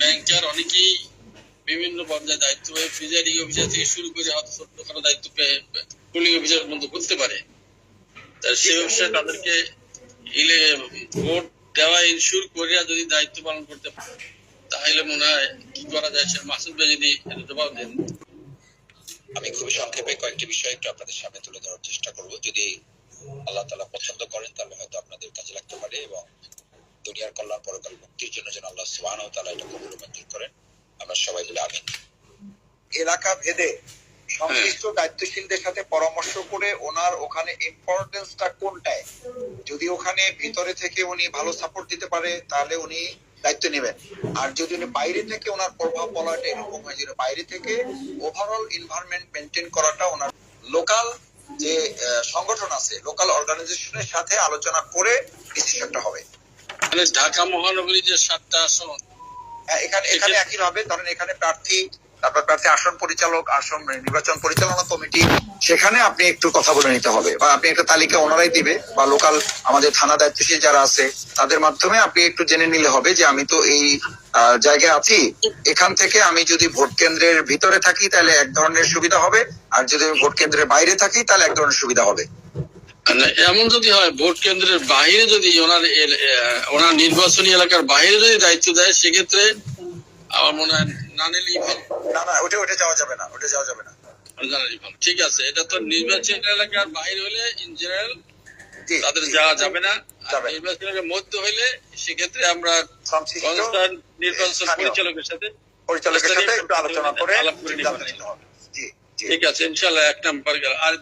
ব্যাংকার অনেকেই বিভিন্ন পর্যায়ে দায়িত্ব পেয়ে প্রিজাইডিং অফিসার থেকে শুরু করে হয়তো ছোটখাটো দায়িত্ব পেয়ে পুলিং অফিসার পর্যন্ত করতে পারে। সে ব্যবসায় তাদেরকে ভোট দেওয়া ইনশিওর করিয়া যদি দায়িত্ব পালন করতে পারে তাহলে মনে হয় কি করা যায়, সে মাসুদ ভাই যদি জবাব দেন। আমি খুবই সংক্ষেপে কয়েকটি বিষয় একটু আপনাদের সামনে তুলে ধরার চেষ্টা করব। যদি আল্লাহ তাআলা পছন্দ করেন তাহলে হয়তো আপনাদের কাজে লাগতে পারে এবং দুনিয়ার কল্যাণ পরকাল মুক্তির জন্য যেন আল্লাহ সুবহানাহু ওয়া তাআলা এটা কবুল ও মঞ্জুর করেন। আমরা সবাই বলে আমিন। এলাকা ভেদে সংশ্লিষ্ট দায়িত্বশীলদের সাথে পরামর্শ করে ওনার ওখানে ইম্পর্টেন্সটা কোনটায়, যদি ওখানে ভিতরে থেকে উনি ভালো সাপোর্ট দিতে পারে তাহলে উনি দায়িত্ব নেবেন। আর যদি উনি বাইরে থেকে ওনার প্রভাব বলাটা এরকম হয় যে বাইরে থেকে ওভারঅল এনভায়রনমেন্ট মেনটেন করাটা ওনার লোকাল যে সংগঠন আছে, লোকাল অর্গানাইজেশনের সাথে আলোচনা করে ডিসিশনটা হবে। মানে ঢাকা মহানগরী যে 7টা আসন, এখানে একই ভাবে ধরেন এখানে প্রার্থী, তারপর প্রার্থী আসন পরিচালক, আসন নির্বাচন পরিচালনা কমিটি, সেখানে আপনি একটু কথা বলে নিতে হবে বা আপনি একটা তালিকা ওনারাই দিবে বা লোকাল আমাদের থানা দায়িত্বশীল যারা আছে তাদের মাধ্যমে আপনি একটু জেনে নিলে হবে যে আমি তো এই জায়গায় আছি, এখান থেকে আমি যদি ভোট কেন্দ্রের ভিতরে থাকি তাহলে এক ধরনের সুবিধা হবে, আর যদি আমি ভোট কেন্দ্রের বাইরে থাকি তাহলে এক ধরনের সুবিধা হবে। এমন যদি হয় ভোট কেন্দ্রের বাইরে যদি ওনার নির্বাচনী এলাকার বাইরে যদি দায়িত্ব দেয় সেক্ষেত্রে আমার মনে হয় না নিলেই ভালো। না ওটা যাওয়া যাবে না, ওটা যাওয়া যাবে না। ঠিক আছে, এটা তো নির্বাচনী এলাকার বাইরে হলে ইন জেনারেল তাদের যাওয়া যাবে না। নির্বাচনী এলাকার মধ্যে হইলে সেক্ষেত্রে আমরা নির্বাচন পরিচালকের সাথে একটু আলোচনা করে ঠিক আছে, ইনশাল্লাহ 1 নাম্বার গেল। আর